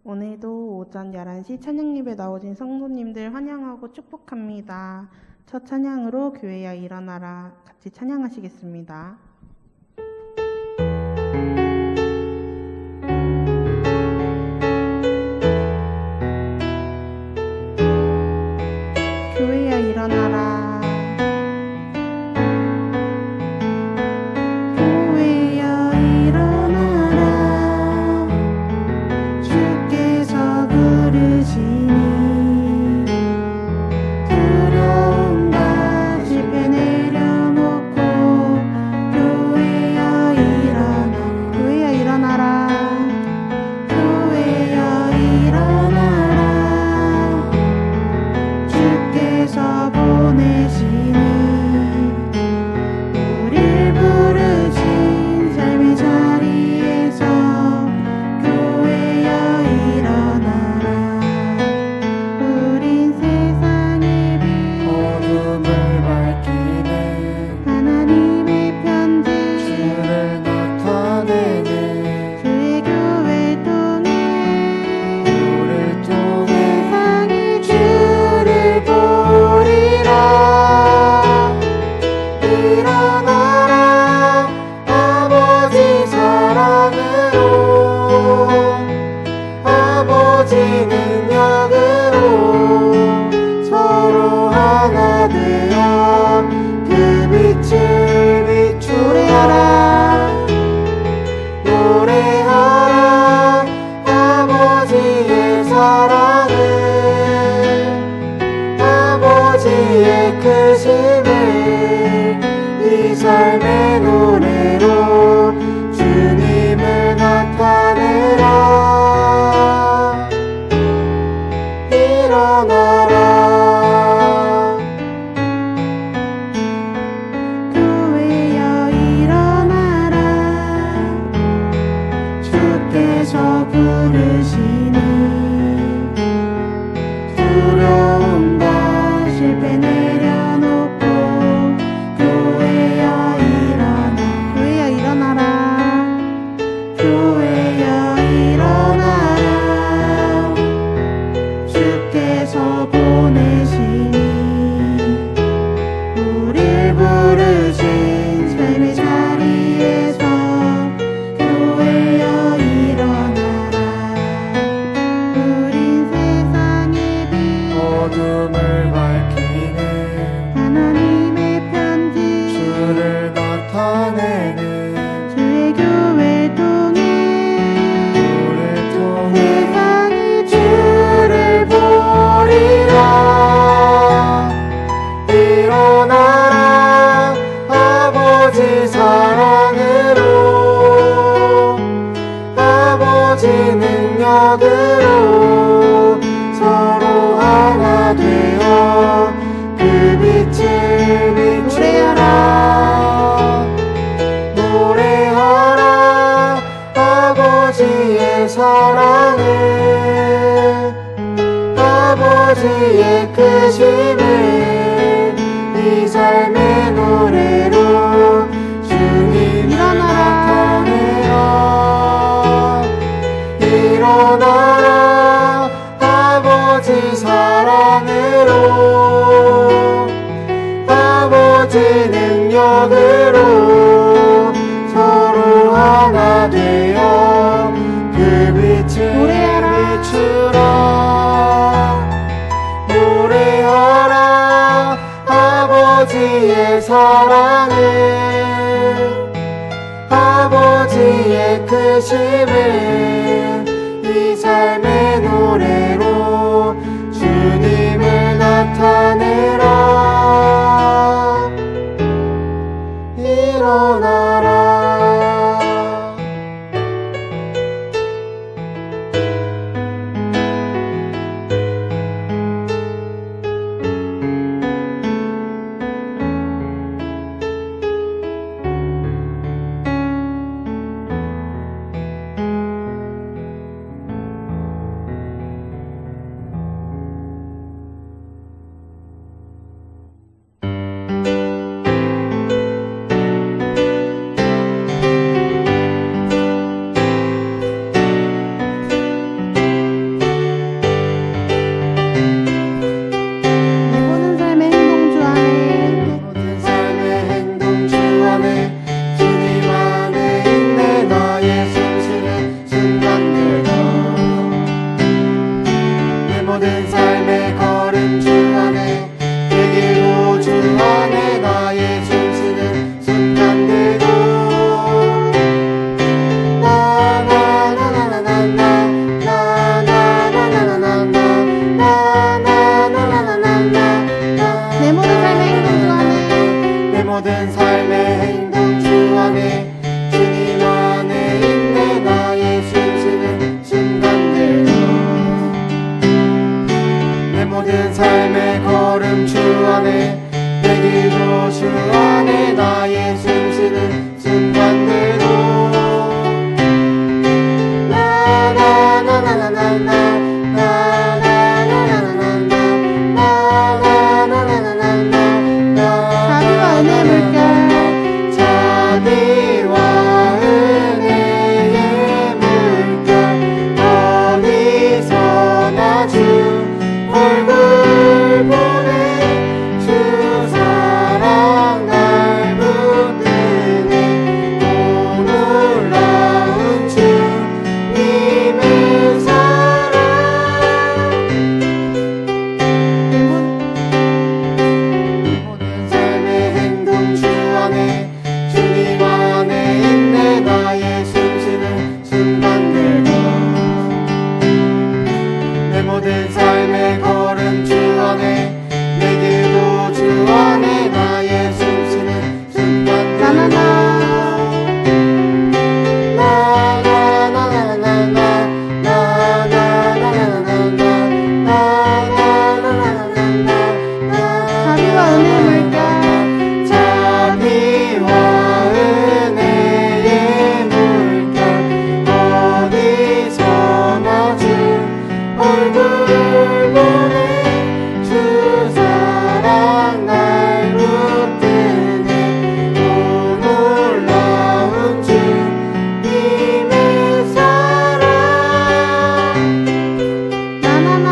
오늘도 오전 11시 찬양 예배 나오신 성도님들 환영하고 축복합니다. 첫 찬양으로 교회야 일어나라 같이 찬양하시겠습니다. 교회야 일어나라. 아버지의 크심을 이 삶의 노래로 주님 나타내라. 일어나라 아버지 사랑으로 아버지 능력으로 서로 하나 되어 그 빛을 비추라. 아버지의 사랑을 아버지의 크심을 이 삶의 노래로 주님을 나타내라. 일어나라. 모든 삶의 걸음 주 안에 내 길도 주 안에 나의 숨쉬는 순간들도 자비와 은혜의 물결 자비와 은혜의 물결 어디서나 주 얼굴 보네 주 사랑 날 붙드네 오 놀라운 주님의 사랑 나나나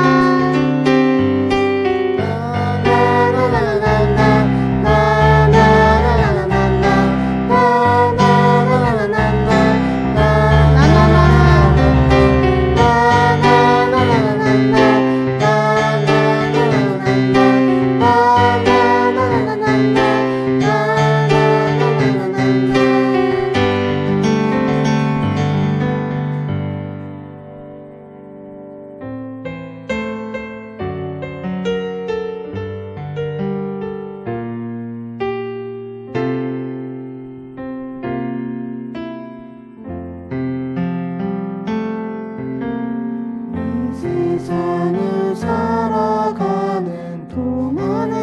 세상을 살아가는 동안에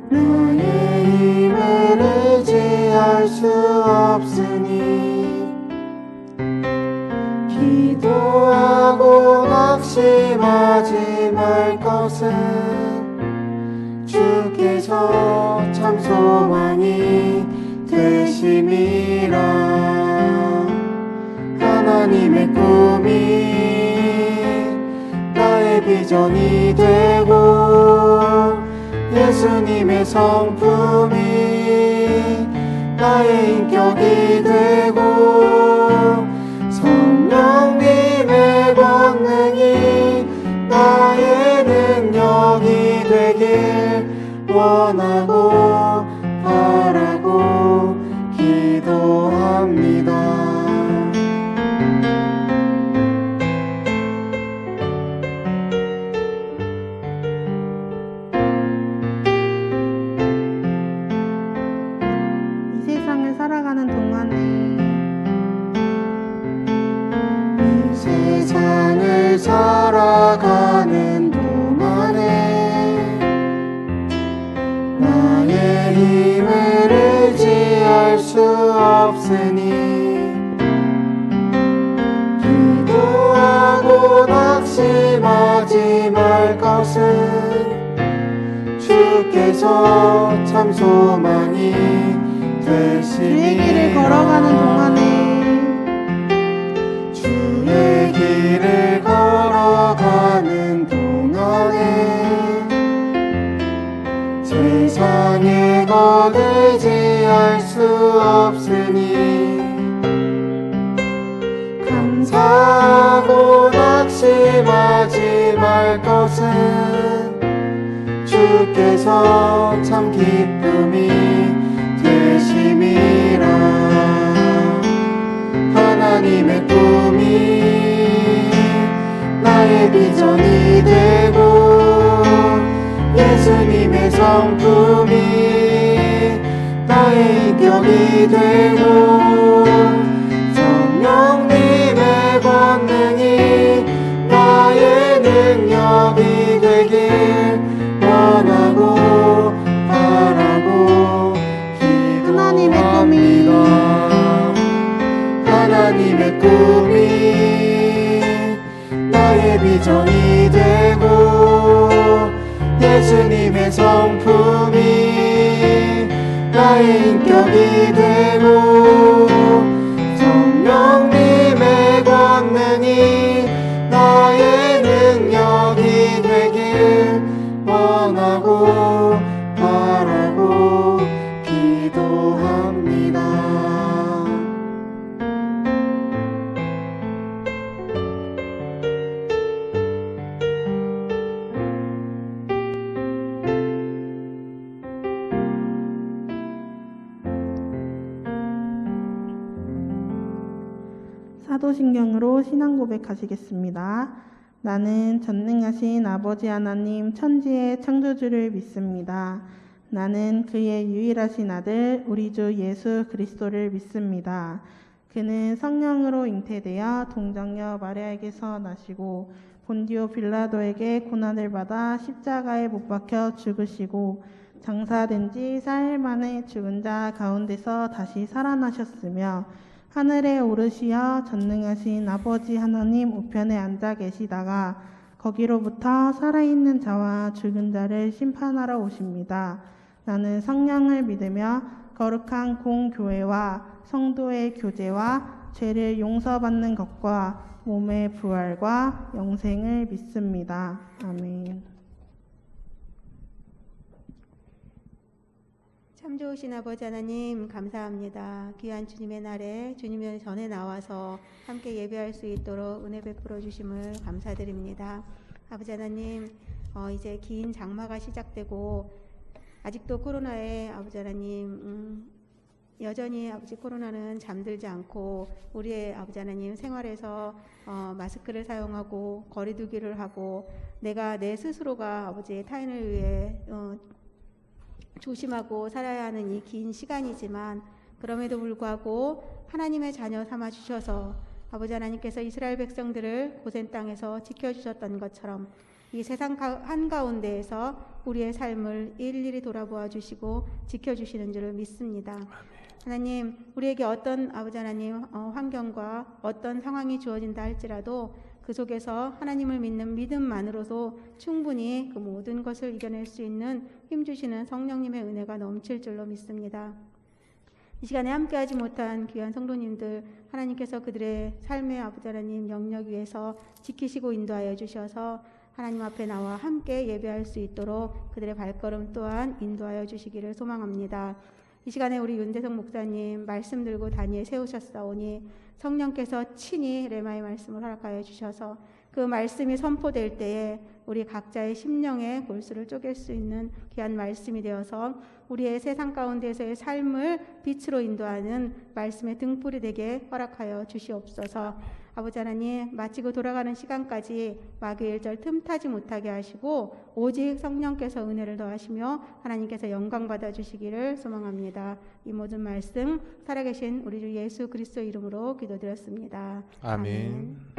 나의 힘을 의지할 수 없으니 기도하고 낙심하지 말 것은 주께서 참 소망이 되심이라 하나님의 꿈이 나의 비전이 되고 예수님의 성품이 나의 인격이 되고 성령님의 권능이 나의 능력이 되길 원하고 바라고 기도합니다. 이 세상을 살아가는 동안에 이 세상을 살아가는 동안에 나의 힘을 의지할 수 없으니 기도하고 낙심하지 말 것은 주께서 참 소망이 주의 길을 되시니라 걸어가는 동안에 주의 길을 걸어가는 동안에 세상의 것 의지할 수 없으니 감사하고 낙심하지 말 것은 주께서 참 기쁨이 되심이라 하나님의 꿈이 나의 비전이 되고 예수님의 성품이 나의 인격이 되고 성령님의 권능이 나의 능력이 되길 원하고 바라고 하나님의 꿈이 기도합니다. 하나님의 꿈이 나의 비전이 되고 예수님의 성품이 나의 인격이 되고 성령님의 권능이 나의 능력이 되길 원하고 바라고 기도합니다. 사도신경으로 신앙 고백하시겠습니다. 나는 전능하신 아버지 하나님 천지의 창조주를 믿습니다. 나는 그의 유일하신 아들 우리 주 예수 그리스도를 믿습니다. 그는 성령으로 잉태되어 동정녀 마리아에게서 나시고 본디오 빌라도에게 고난을 받아 십자가에 못 박혀 죽으시고 장사된 지 사흘 만에 죽은 자 가운데서 다시 살아나셨으며 하늘에 오르시어 전능하신 아버지 하나님 우편에 앉아 계시다가 거기로부터 살아있는 자와 죽은 자를 심판하러 오십니다. 나는 성령을 믿으며 거룩한 공교회와 성도의 교제와 죄를 용서받는 것과 몸의 부활과 영생을 믿습니다. 아멘. 참 좋으신 아버지 하나님 감사합니다. 귀한 주님의 날에 주님의 전에 나와서 함께 예배할 수 있도록 은혜 베풀어 주심을 감사드립니다. 아버지 하나님 이제 긴 장마가 시작되고 아직도 코로나에 아버지 하나님 여전히 아버지 코로나는 잠들지 않고 우리의 아버지 하나님 생활에서 마스크를 사용하고 거리 두기를 하고 내가 내 스스로가 아버지 타인을 위해 조심하고 살아야 하는 이 긴 시간이지만 그럼에도 불구하고 하나님의 자녀 삼아 주셔서 아버지 하나님께서 이스라엘 백성들을 고센 땅에서 지켜주셨던 것처럼 이 세상 한가운데에서 우리의 삶을 일일이 돌아보아 주시고 지켜주시는 줄을 믿습니다. 하나님, 우리에게 어떤 아버지 하나님 환경과 어떤 상황이 주어진다 할지라도 그 속에서 하나님을 믿는 믿음만으로도 충분히 그 모든 것을 이겨낼 수 있는 힘주시는 성령님의 은혜가 넘칠 줄로 믿습니다. 이 시간에 함께하지 못한 귀한 성도님들 하나님께서 그들의 삶의 아버지 하나님 영역 위에서 지키시고 인도하여 주셔서 하나님 앞에 나와 함께 예배할 수 있도록 그들의 발걸음 또한 인도하여 주시기를 소망합니다. 이 시간에 우리 윤대성 목사님 말씀 들고 단위에 세우셨사오니 성령께서 친히 레마의 말씀을 허락하여 주셔서 그 말씀이 선포될 때에 우리 각자의 심령의 골수를 쪼갤 수 있는 귀한 말씀이 되어서 우리의 세상 가운데서의 삶을 빛으로 인도하는 말씀의 등불이 되게 허락하여 주시옵소서. 아버지 하나님, 마치고 돌아가는 시간까지 마귀의 일절 틈타지 못하게 하시고 오직 성령께서 은혜를 더하시며 하나님께서 영광 받아주시기를 소망합니다. 이 모든 말씀 살아계신 우리 주 예수 그리스도 이름으로 기도드렸습니다. 아멘.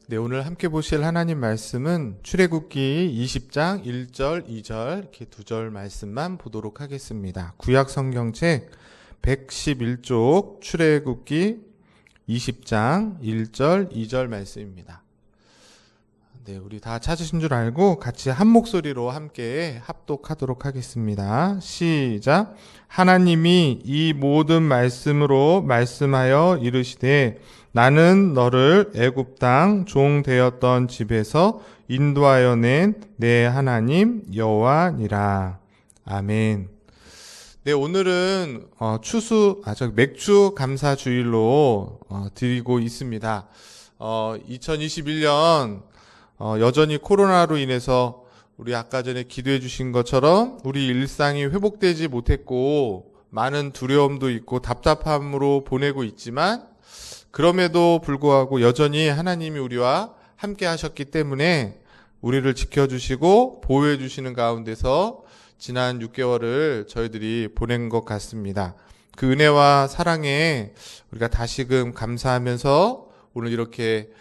네, 오늘 함께 보실 하나님 말씀은 출애굽기 20장 1절, 2절 이렇게 두 절 말씀만 보도록 하겠습니다. 구약 성경책 111쪽 출애굽기 20장 1절, 2절 말씀입니다. 네, 우리 다 찾으신 줄 알고 같이 한 목소리로 함께 합독하도록 하겠습니다. 시작. 하나님이 이 모든 말씀으로 말씀하여 이르시되 나는 너를 애굽 땅 종 되었던 집에서 인도하여 낸 내 하나님 여호와니라. 아멘. 네, 오늘은 맥주 감사 주일로 드리고 있습니다. 2021년 여전히 코로나로 인해서 우리 아까 전에 기도해 주신 것처럼 우리 일상이 회복되지 못했고 많은 두려움도 있고 답답함으로 보내고 있지만 그럼에도 불구하고 여전히 하나님이 우리와 함께 하셨기 때문에 우리를 지켜주시고 보호해 주시는 가운데서 지난 6개월을 저희들이 보낸 것 같습니다. 그 은혜와 사랑에 우리가 다시금 감사하면서 오늘 이렇게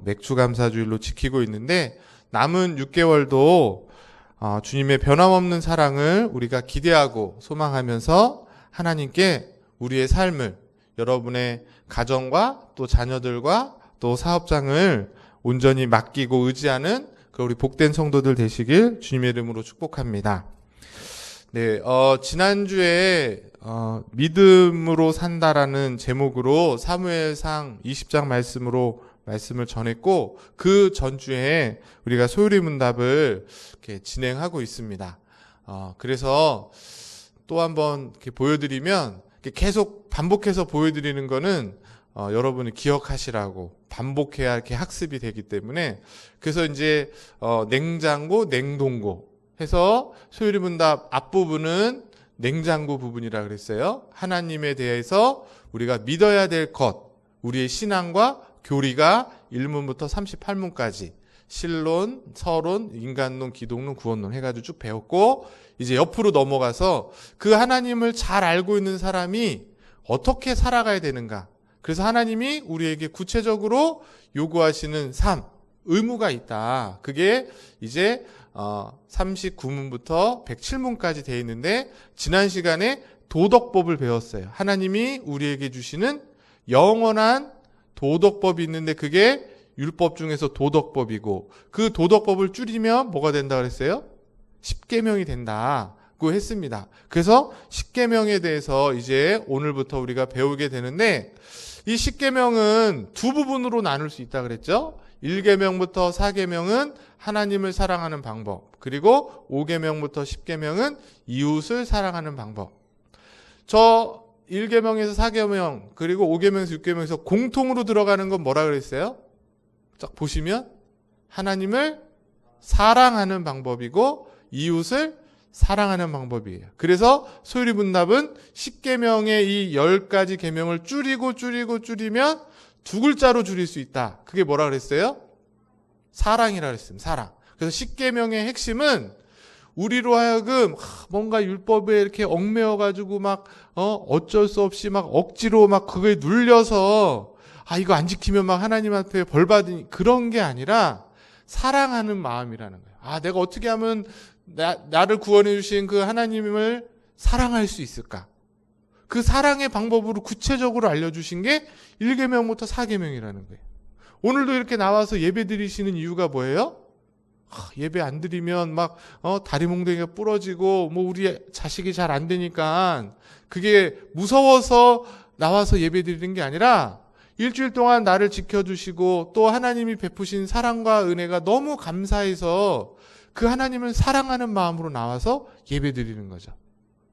맥주 감사주일로 지키고 있는데 남은 6개월도 주님의 변함없는 사랑을 우리가 기대하고 소망하면서 하나님께 우리의 삶을 여러분의 가정과 또 자녀들과 또 사업장을 온전히 맡기고 의지하는 그 우리 복된 성도들 되시길 주님의 이름으로 축복합니다. 네, 지난주에 믿음으로 산다라는 제목으로 사무엘상 20장 말씀으로 말씀을 전했고 그 전주에 우리가 소요리 문답을 이렇게 진행하고 있습니다. 그래서 또 한번 이렇게 보여드리면 이렇게 계속 반복해서 보여드리는 거는 여러분이 기억하시라고 반복해야 이렇게 학습이 되기 때문에 그래서 이제 냉장고, 냉동고 해서 소요리 문답 앞부분은 냉장고 부분이라 그랬어요. 하나님에 대해서 우리가 믿어야 될 것, 우리의 신앙과 교리가 1문부터 38문까지 신론, 서론, 인간론, 기독론, 구원론 해가지고 쭉 배웠고 이제 옆으로 넘어가서 그 하나님을 잘 알고 있는 사람이 어떻게 살아가야 되는가. 그래서 하나님이 우리에게 구체적으로 요구하시는 삶, 의무가 있다. 그게 이제 39문부터 107문까지 되어 있는데 지난 시간에 도덕법을 배웠어요. 하나님이 우리에게 주시는 영원한 도덕법이 있는데 그게 율법 중에서 도덕법이고 그 도덕법을 줄이면 뭐가 된다 그랬어요? 십계명이 된다고 했습니다. 그래서 십계명에 대해서 이제 오늘부터 우리가 배우게 되는데 이 십계명은 두 부분으로 나눌 수 있다 그랬죠? 1계명부터 4계명은 하나님을 사랑하는 방법, 그리고 5계명부터 10계명은 이웃을 사랑하는 방법. 저 1계명에서 4계명, 그리고 5계명에서 6계명에서 공통으로 들어가는 건 뭐라 그랬어요? 딱 보시면 하나님을 사랑하는 방법이고 이웃을 사랑하는 방법이에요. 그래서 소요리 문답은 10계명의 이 10가지 계명을 줄이면 두 글자로 줄일 수 있다. 그게 뭐라 그랬어요? 사랑이라 그랬습니다. 사랑. 그래서 10계명의 핵심은 우리로 하여금 뭔가 율법에 이렇게 얽매여가지고 막 어쩔 수 없이 막 억지로 막 그거에 눌려서 이거 안 지키면 막 하나님한테 벌 받으니 그런 게 아니라 사랑하는 마음이라는 거예요. 내가 어떻게 하면 나를 구원해 주신 그 하나님을 사랑할 수 있을까? 그 사랑의 방법으로 구체적으로 알려주신 게 1계명부터 4계명이라는 거예요. 오늘도 이렇게 나와서 예배 드리시는 이유가 뭐예요? 예배 안 드리면 막 다리 몽둥이가 부러지고 뭐 우리 자식이 잘 안 되니까 그게 무서워서 나와서 예배 드리는 게 아니라 일주일 동안 나를 지켜주시고 또 하나님이 베푸신 사랑과 은혜가 너무 감사해서 그 하나님을 사랑하는 마음으로 나와서 예배 드리는 거죠.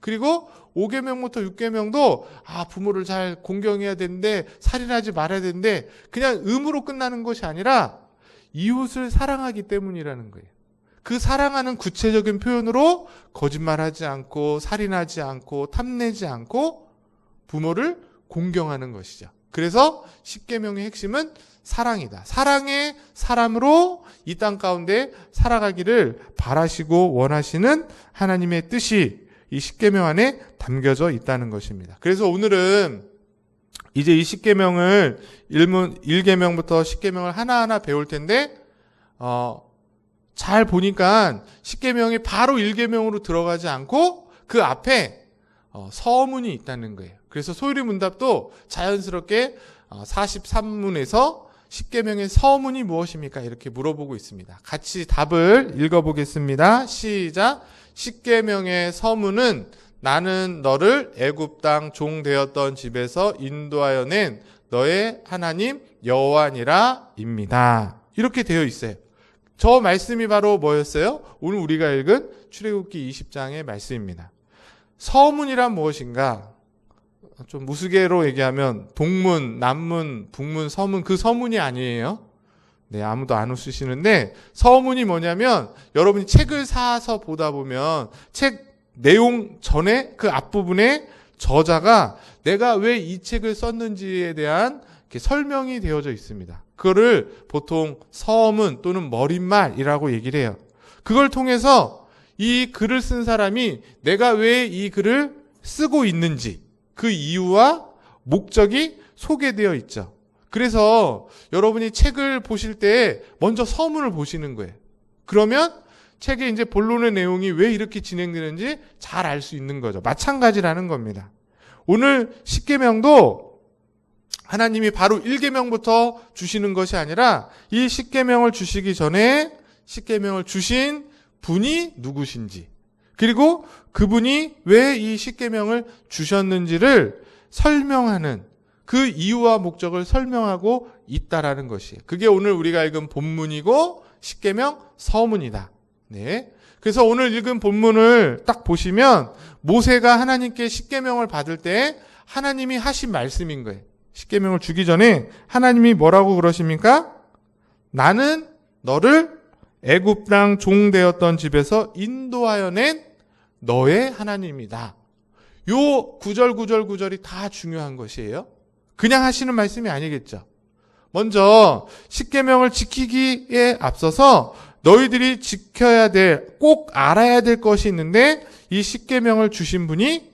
그리고 5계명부터 6계명도 부모를 잘 공경해야 되는데 살인하지 말아야 되는데 그냥 의무로 끝나는 것이 아니라 이웃을 사랑하기 때문이라는 거예요. 그 사랑하는 구체적인 표현으로 거짓말하지 않고 살인하지 않고 탐내지 않고 부모를 공경하는 것이죠. 그래서 10계명의 핵심은 사랑이다. 사랑의 사람으로 이 땅 가운데 살아가기를 바라시고 원하시는 하나님의 뜻이 이 10계명 안에 담겨져 있다는 것입니다. 그래서 오늘은 이제 이 10계명을 1계명부터 10계명을 하나하나 배울 텐데 잘 보니까 10계명이 바로 1계명으로 들어가지 않고 그 앞에 서문이 있다는 거예요. 그래서 소요리 문답도 자연스럽게 43문에서 10계명의 서문이 무엇입니까? 이렇게 물어보고 있습니다. 같이 답을 읽어보겠습니다. 시작. 10계명의 서문은 나는 너를 애굽 땅 종 되었던 집에서 인도하여 낸 너의 하나님 여호와니라 입니다. 이렇게 되어 있어요. 저 말씀이 바로 뭐였어요? 오늘 우리가 읽은 출애굽기 20장의 말씀입니다. 서문이란 무엇인가? 좀 무수개로 얘기하면 동문, 남문, 북문, 서문, 그 서문이 아니에요. 네, 아무도 안 웃으시는데 서문이 뭐냐면 여러분이 책을 사서 보다 보면 책 내용 전에 그 앞부분에 저자가 내가 왜 이 책을 썼는지에 대한 이렇게 설명이 되어져 있습니다. 그거를 보통 서문 또는 머릿말이라고 얘기를 해요. 그걸 통해서 이 글을 쓴 사람이 내가 왜 이 글을 쓰고 있는지 그 이유와 목적이 소개되어 있죠. 그래서 여러분이 책을 보실 때 먼저 서문을 보시는 거예요. 그러면 책의 이제 본론의 내용이 왜 이렇게 진행되는지 잘 알 수 있는 거죠. 마찬가지라는 겁니다. 오늘 10계명도 하나님이 바로 1계명부터 주시는 것이 아니라 이 10계명을 주시기 전에 10계명을 주신 분이 누구신지 그리고 그분이 왜 이 10계명을 주셨는지를 설명하는 그 이유와 목적을 설명하고 있다라는 것이에요. 그게 오늘 우리가 읽은 본문이고 십계명 서문이다. 네. 그래서 오늘 읽은 본문을 딱 보시면 모세가 하나님께 십계명을 받을 때 하나님이 하신 말씀인 거예요. 십계명을 주기 전에 하나님이 뭐라고 그러십니까? 나는 너를 애굽 땅 종 되었던 집에서 인도하여 낸 너의 하나님이다. 요 구절이 다 중요한 것이에요. 그냥 하시는 말씀이 아니겠죠. 먼저 십계명을 지키기에 앞서서 너희들이 지켜야 될, 꼭 알아야 될 것이 있는데 이 십계명을 주신 분이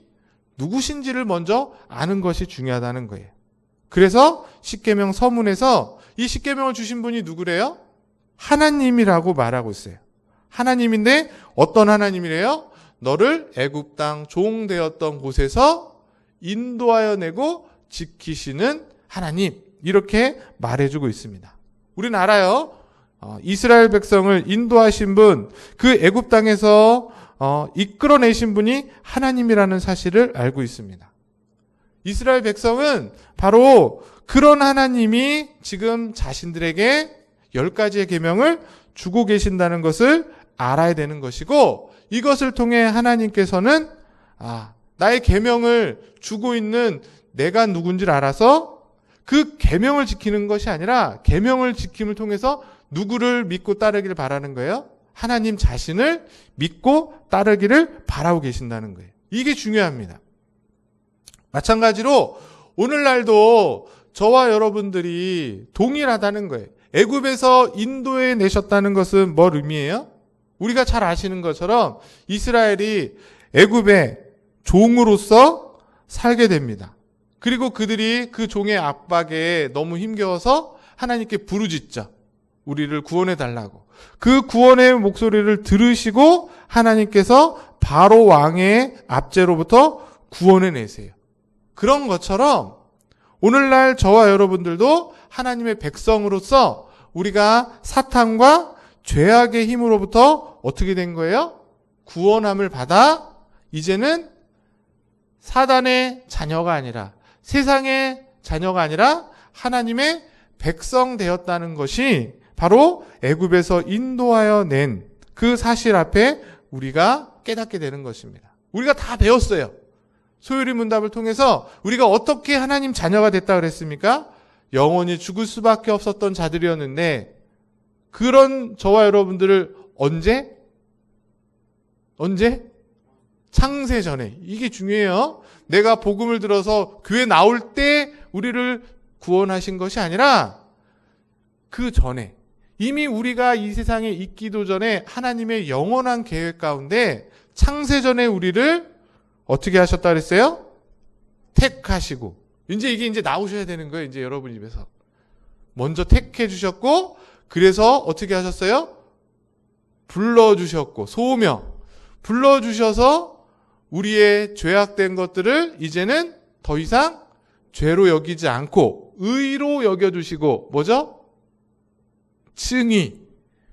누구신지를 먼저 아는 것이 중요하다는 거예요. 그래서 십계명 서문에서 이 십계명을 주신 분이 누구래요? 하나님이라고 말하고 있어요. 하나님인데 어떤 하나님이래요? 너를 애굽 땅 종 되었던 곳에서 인도하여 내고 지키시는 하나님, 이렇게 말해주고 있습니다. 우리는 알아요. 이스라엘 백성을 인도하신 분, 그 애굽 땅에서 이끌어내신 분이 하나님이라는 사실을 알고 있습니다. 이스라엘 백성은 바로 그런 하나님이 지금 자신들에게 10가지의 계명을 주고 계신다는 것을 알아야 되는 것이고, 이것을 통해 하나님께서는 나의 계명을 주고 있는 내가 누군지를 알아서 그 계명을 지키는 것이 아니라 계명을 지킴을 통해서 누구를 믿고 따르기를 바라는 거예요? 하나님 자신을 믿고 따르기를 바라고 계신다는 거예요. 이게 중요합니다. 마찬가지로 오늘날도 저와 여러분들이 동일하다는 거예요. 애굽에서 인도해 내셨다는 것은 뭘 의미해요? 우리가 잘 아시는 것처럼 이스라엘이 애굽의 종으로서 살게 됩니다. 그리고 그들이 그 종의 압박에 너무 힘겨워서 하나님께 부르짖죠. 우리를 구원해 달라고. 그 구원의 목소리를 들으시고 하나님께서 바로 왕의 압제로부터 구원해 내세요. 그런 것처럼 오늘날 저와 여러분들도 하나님의 백성으로서 우리가 사탄과 죄악의 힘으로부터 어떻게 된 거예요? 구원함을 받아 이제는 사단의 자녀가 아니라, 세상의 자녀가 아니라 하나님의 백성 되었다는 것이 바로 애굽에서 인도하여 낸 그 사실 앞에 우리가 깨닫게 되는 것입니다. 우리가 다 배웠어요. 소요리 문답을 통해서 우리가 어떻게 하나님 자녀가 됐다 그랬습니까? 영원히 죽을 수밖에 없었던 자들이었는데, 그런 저와 여러분들을 언제? 창세 전에. 이게 중요해요. 내가 복음을 들어서 교회 나올 때 우리를 구원하신 것이 아니라 그 전에, 이미 우리가 이 세상에 있기도 전에 하나님의 영원한 계획 가운데 창세 전에 우리를 어떻게 하셨다 그랬어요? 택하시고. 이게 이제 나오셔야 되는 거예요. 이제 여러분 입에서. 먼저 택해 주셨고, 그래서 어떻게 하셨어요? 불러주셨고, 소명. 불러주셔서 우리의 죄악된 것들을 이제는 더 이상 죄로 여기지 않고 의로 여겨주시고, 뭐죠? 칭의.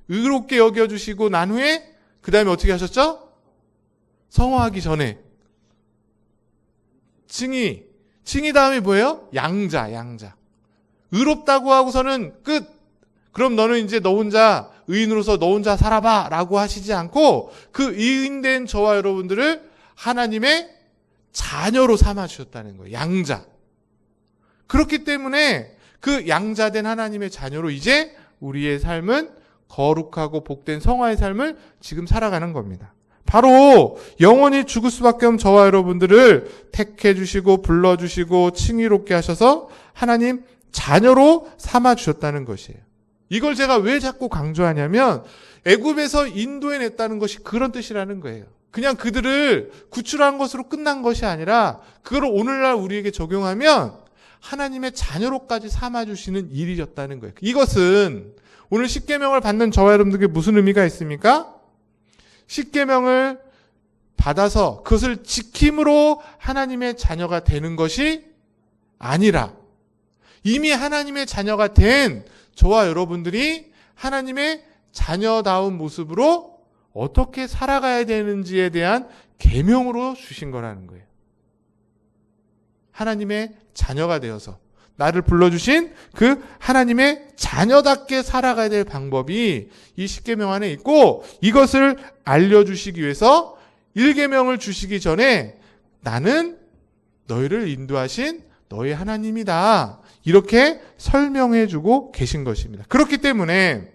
의롭게 여겨주시고 난 후에 그 다음에 어떻게 하셨죠? 성화하기 전에 칭의. 칭의 다음에 뭐예요? 양자. 의롭다고 하고서는 끝. 그럼 너는 이제 너 혼자 의인으로서 너 혼자 살아봐 라고 하시지 않고 그 의인된 저와 여러분들을 하나님의 자녀로 삼아주셨다는 거예요. 양자. 그렇기 때문에 그 양자된 하나님의 자녀로 이제 우리의 삶은 거룩하고 복된 성화의 삶을 지금 살아가는 겁니다. 바로 영원히 죽을 수밖에 없는 저와 여러분들을 택해 주시고 불러주시고 칭의롭게 하셔서 하나님 자녀로 삼아주셨다는 것이에요. 이걸 제가 왜 자꾸 강조하냐면 애굽에서 인도해냈다는 것이 그런 뜻이라는 거예요. 그냥 그들을 구출한 것으로 끝난 것이 아니라 그걸 오늘날 우리에게 적용하면 하나님의 자녀로까지 삼아주시는 일이었다는 거예요. 이것은 오늘 십계명을 받는 저와 여러분들에게 무슨 의미가 있습니까? 십계명을 받아서 그것을 지킴으로 하나님의 자녀가 되는 것이 아니라 이미 하나님의 자녀가 된 저와 여러분들이 하나님의 자녀다운 모습으로 어떻게 살아가야 되는지에 대한 계명으로 주신 거라는 거예요. 하나님의 자녀가 되어서 나를 불러주신 그 하나님의 자녀답게 살아가야 될 방법이 이 10계명 안에 있고, 이것을 알려주시기 위해서 1계명을 주시기 전에 나는 너희를 인도하신 너희 하나님이다, 이렇게 설명해 주고 계신 것입니다. 그렇기 때문에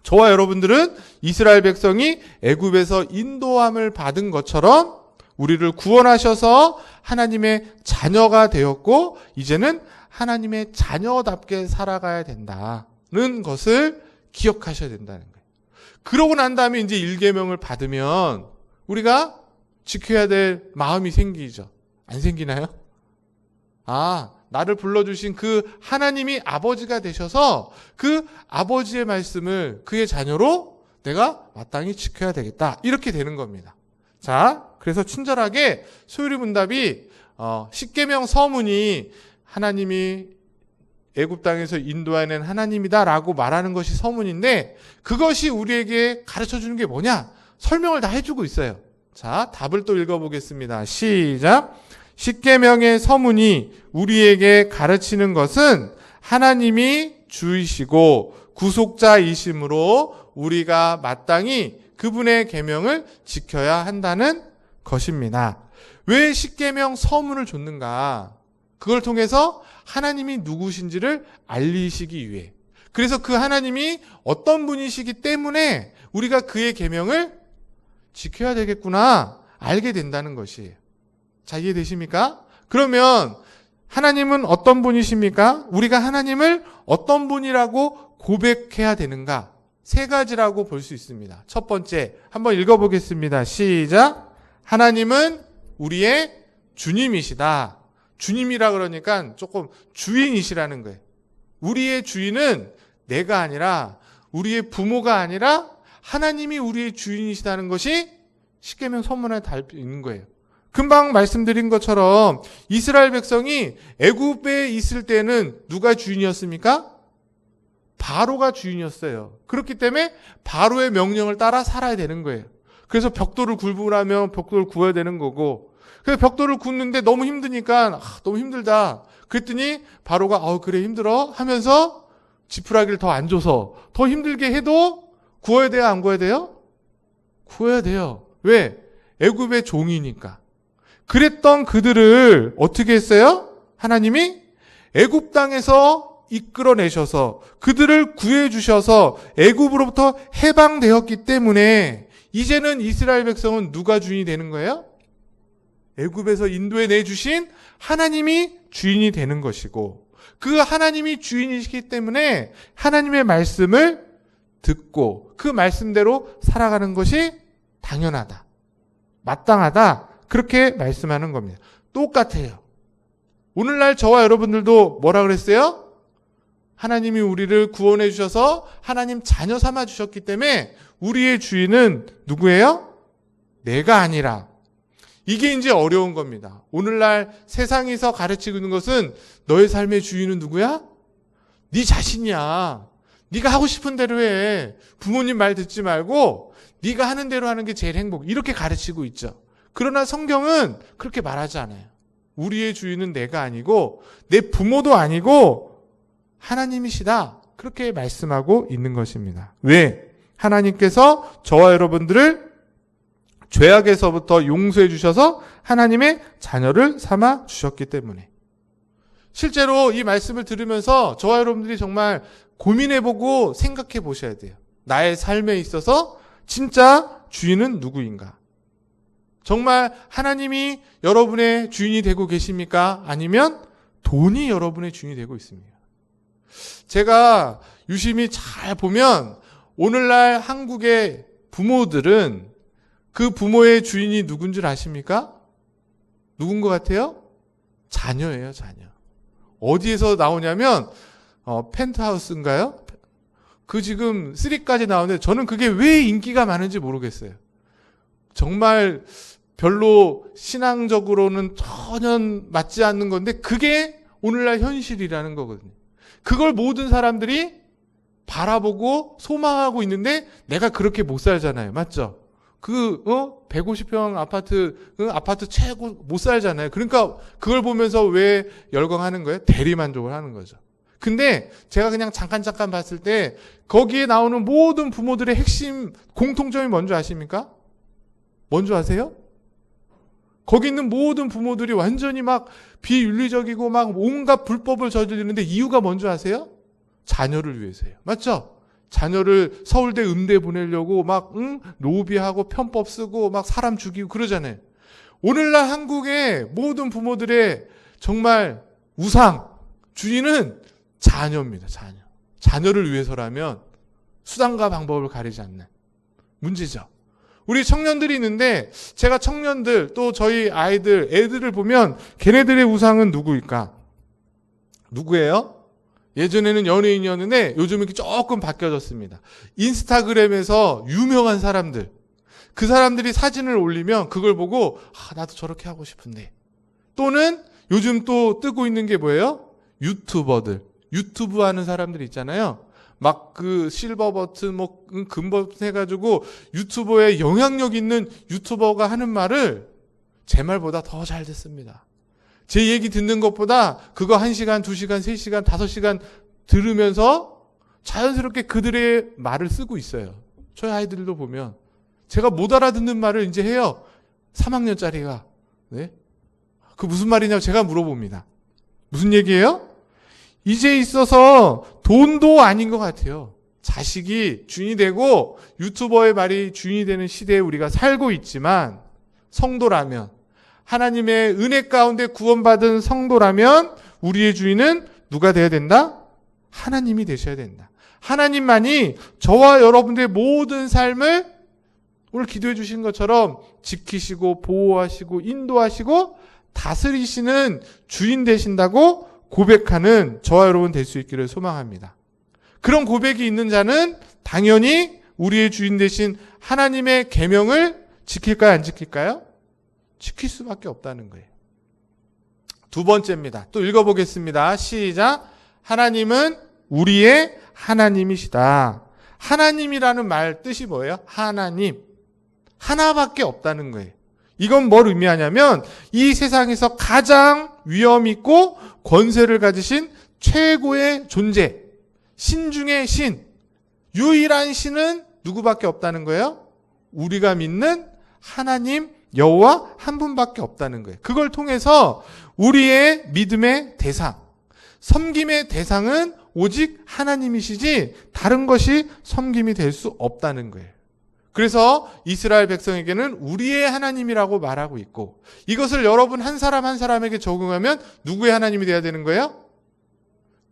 저와 여러분들은 이스라엘 백성이 애굽에서 인도함을 받은 것처럼 우리를 구원하셔서 하나님의 자녀가 되었고, 이제는 하나님의 자녀답게 살아가야 된다는 것을 기억하셔야 된다는 거예요. 그러고 난 다음에 이제 1계명을 받으면 우리가 지켜야 될 마음이 생기죠. 안 생기나요? 나를 불러주신 그 하나님이 아버지가 되셔서 그 아버지의 말씀을 그의 자녀로 내가 마땅히 지켜야 되겠다, 이렇게 되는 겁니다. 자, 그래서 친절하게 소율이 문답이 10계명 서문이 하나님이 애굽 땅에서 인도해낸 하나님이다라고 말하는 것이 서문인데, 그것이 우리에게 가르쳐주는 게 뭐냐? 설명을 다 해주고 있어요. 자, 답을 또 읽어보겠습니다. 시작. 10계명의 서문이 우리에게 가르치는 것은 하나님이 주이시고 구속자이심으로 우리가 마땅히 그분의 계명을 지켜야 한다는 것입니다. 왜 10계명 서문을 줬는가? 그걸 통해서 하나님이 누구신지를 알리시기 위해. 그래서 그 하나님이 어떤 분이시기 때문에 우리가 그의 계명을 지켜야 되겠구나 알게 된다는 것이에요. 자, 이해되십니까? 그러면 하나님은 어떤 분이십니까? 우리가 하나님을 어떤 분이라고 고백해야 되는가? 3가지라고 볼 수 있습니다. 첫 번째, 한번 읽어보겠습니다. 시작. 하나님은 우리의 주님이시다. 주님이라 그러니까 조금 주인이시라는 거예요. 우리의 주인은 내가 아니라, 우리의 부모가 아니라 하나님이 우리의 주인이시다는 것이 10계명 서문에 달려 있는 거예요. 금방 말씀드린 것처럼 이스라엘 백성이 애굽에 있을 때는 누가 주인이었습니까? 바로가 주인이었어요. 그렇기 때문에 바로의 명령을 따라 살아야 되는 거예요. 그래서 벽돌을 굽으라면 벽돌을 구워야 되는 거고, 그래서 벽돌을 굽는데 너무 힘드니까 너무 힘들다 그랬더니 바로가 그래 힘들어 하면서 지푸라기를 더 안 줘서 더 힘들게 해도 구워야 돼요, 안 구워야 돼요? 구워야 돼요. 왜? 애굽의 종이니까. 그랬던 그들을 어떻게 했어요? 하나님이 애굽 땅에서 이끌어내셔서 그들을 구해주셔서 애굽으로부터 해방되었기 때문에 이제는 이스라엘 백성은 누가 주인이 되는 거예요? 애굽에서 인도해 내주신 하나님이 주인이 되는 것이고, 그 하나님이 주인이시기 때문에 하나님의 말씀을 듣고 그 말씀대로 살아가는 것이 당연하다, 마땅하다, 그렇게 말씀하는 겁니다. 똑같아요. 오늘날 저와 여러분들도 뭐라 그랬어요? 하나님이 우리를 구원해 주셔서 하나님 자녀 삼아 주셨기 때문에 우리의 주인은 누구예요? 내가 아니라. 이게 이제 어려운 겁니다. 오늘날 세상에서 가르치고 있는 것은 너의 삶의 주인은 누구야? 네 자신이야. 네가 하고 싶은 대로 해. 부모님 말 듣지 말고 네가 하는 대로 하는 게 제일 행복. 이렇게 가르치고 있죠. 그러나 성경은 그렇게 말하지 않아요. 우리의 주인은 내가 아니고 내 부모도 아니고 하나님이시다, 그렇게 말씀하고 있는 것입니다. 왜? 하나님께서 저와 여러분들을 죄악에서부터 용서해 주셔서 하나님의 자녀를 삼아 주셨기 때문에. 실제로 이 말씀을 들으면서 저와 여러분들이 정말 고민해보고 생각해 보셔야 돼요. 나의 삶에 있어서 진짜 주인은 누구인가? 정말 하나님이 여러분의 주인이 되고 계십니까? 아니면 돈이 여러분의 주인이 되고 있습니까? 제가 유심히 잘 보면 오늘날 한국의 부모들은 그 부모의 주인이 누군 줄 아십니까? 누군 것 같아요? 자녀예요, 자녀. 어디에서 나오냐면 펜트하우스인가요? 그 지금 3까지 나오는데 저는 그게 왜 인기가 많은지 모르겠어요. 정말 별로 신앙적으로는 전혀 맞지 않는 건데 그게 오늘날 현실이라는 거거든요. 그걸 모든 사람들이 바라보고 소망하고 있는데 내가 그렇게 못 살잖아요. 맞죠? 그 150평 아파트 아파트 최고 못 살잖아요. 그러니까 그걸 보면서 왜 열광하는 거예요? 대리만족을 하는 거죠. 근데 제가 그냥 잠깐 봤을 때 거기에 나오는 모든 부모들의 핵심 공통점이 뭔지 아십니까? 뭔지 아세요? 거기 있는 모든 부모들이 완전히 막 비윤리적이고 막 온갖 불법을 저지르는데 이유가 뭔지 아세요? 자녀를 위해서예요. 맞죠? 자녀를 서울대 음대 보내려고 막 노비하고 편법 쓰고 막 사람 죽이고 그러잖아요. 오늘날 한국의 모든 부모들의 정말 우상 주인은 자녀입니다. 자녀를 위해서라면 수단과 방법을 가리지 않는 문제죠. 우리 청년들이 있는데 제가 청년들 또 저희 애들을 보면 걔네들의 우상은 누구일까? 누구예요? 예전에는 연예인이었는데 요즘은 조금 바뀌어졌습니다. 인스타그램에서 유명한 사람들, 그 사람들이 사진을 올리면 그걸 보고 나도 저렇게 하고 싶은데, 또는 요즘 또 뜨고 있는 게 뭐예요? 유튜버들, 유튜브 하는 사람들 있잖아요. 막 그 실버 버튼 금 버튼 해가지고 유튜버에 영향력 있는 유튜버가 하는 말을 제 말보다 더 잘 듣습니다. 제 얘기 듣는 것보다 그거 1시간, 2시간, 3시간, 5시간 들으면서 자연스럽게 그들의 말을 쓰고 있어요. 저희 아이들도 보면 제가 못 알아듣는 말을 이제 해요. 3학년짜리가. 네? 그 무슨 말이냐고 제가 물어봅니다. 무슨 얘기예요? 이제 있어서 돈도 아닌 것 같아요. 자식이 주인이 되고 유튜버의 말이 주인이 되는 시대에 우리가 살고 있지만, 성도라면, 하나님의 은혜 가운데 구원받은 성도라면 우리의 주인은 누가 되어야 된다? 하나님이 되셔야 된다. 하나님만이 저와 여러분들의 모든 삶을 오늘 기도해 주신 것처럼 지키시고 보호하시고 인도하시고 다스리시는 주인 되신다고 고백하는 저와 여러분 될 수 있기를 소망합니다. 그런 고백이 있는 자는 당연히 우리의 주인 되신 하나님의 계명을 지킬까요? 안 지킬까요? 지킬 수밖에 없다는 거예요. 두 번째입니다. 또 읽어보겠습니다. 시작. 하나님은 우리의 하나님이시다. 하나님이라는 말 뜻이 뭐예요? 하나님. 하나밖에 없다는 거예요. 이건 뭘 의미하냐면 이 세상에서 가장 위엄 있고 권세를 가지신 최고의 존재, 신 중의 신, 유일한 신은 누구밖에 없다는 거예요? 우리가 믿는 하나님 여호와 한 분밖에 없다는 거예요. 그걸 통해서 우리의 믿음의 대상, 섬김의 대상은 오직 하나님이시지 다른 것이 섬김이 될 수 없다는 거예요. 그래서 이스라엘 백성에게는 우리의 하나님이라고 말하고 있고, 이것을 여러분 한 사람 한 사람에게 적용하면 누구의 하나님이 돼야 되는 거예요?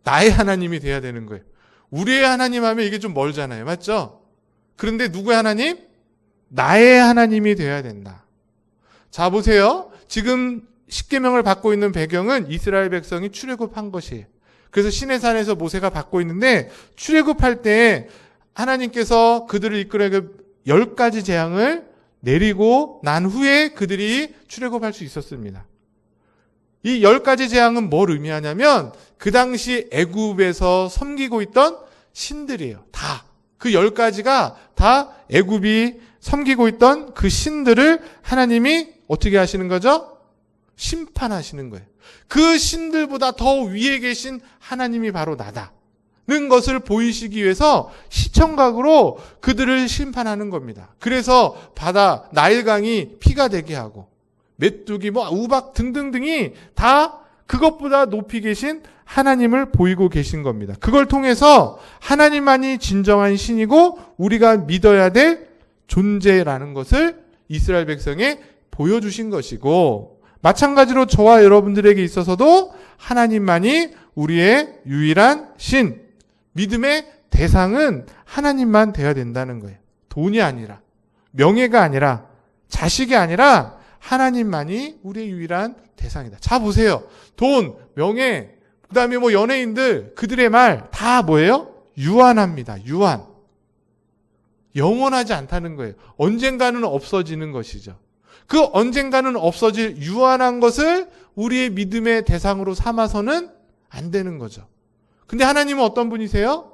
나의 하나님이 돼야 되는 거예요. 우리의 하나님 하면 이게 좀 멀잖아요. 맞죠? 그런데 누구의 하나님? 나의 하나님이 돼야 된다. 자, 보세요. 지금 십계명을 받고 있는 배경은 이스라엘 백성이 출애굽한 것이에요. 그래서 시내산에서 모세가 받고 있는데, 출애굽할 때 하나님께서 그들을 이끌어내고 10가지 재앙을 내리고 난 후에 그들이 출애굽할 수 있었습니다. 이 10가지 재앙은 뭘 의미하냐면 그 당시 애굽에서 섬기고 있던 신들이에요. 다. 그 10가지가 다 애굽이 섬기고 있던 그 신들을 하나님이 어떻게 하시는 거죠? 심판하시는 거예요. 그 신들보다 더 위에 계신 하나님이 바로 나다 는 것을 보이시기 위해서 시청각으로 그들을 심판하는 겁니다. 그래서 바다 나일강이 피가 되게 하고 메뚜기 우박 등등등이 다 그것보다 높이 계신 하나님을 보이고 계신 겁니다. 그걸 통해서 하나님만이 진정한 신이고 우리가 믿어야 될 존재라는 것을 이스라엘 백성에 보여주신 것이고, 마찬가지로 저와 여러분들에게 있어서도 하나님만이 우리의 유일한 신, 믿음의 대상은 하나님만 되어야 된다는 거예요. 돈이 아니라, 명예가 아니라, 자식이 아니라 하나님만이 우리의 유일한 대상이다. 자, 보세요. 돈, 명예, 그 다음에 연예인들, 그들의 말 다 뭐예요? 유한합니다. 유한. 영원하지 않다는 거예요. 언젠가는 없어지는 것이죠. 그 언젠가는 없어질 유한한 것을 우리의 믿음의 대상으로 삼아서는 안 되는 거죠. 근데 하나님은 어떤 분이세요?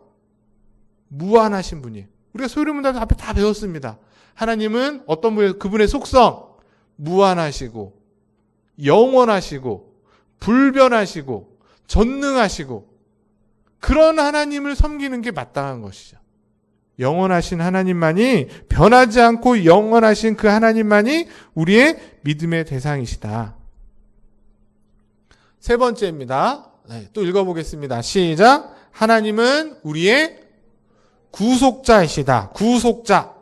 무한하신 분이에요. 우리가 소유문답 앞에 다 배웠습니다. 하나님은 어떤 분이에요? 그분의 속성, 무한하시고 영원하시고 불변하시고 전능하시고 그런 하나님을 섬기는 게 마땅한 것이죠. 영원하신 하나님만이, 변하지 않고 영원하신 그 하나님만이 우리의 믿음의 대상이시다. 세 번째입니다. 또 읽어보겠습니다. 시작. 하나님은 우리의 구속자이시다. 구속자.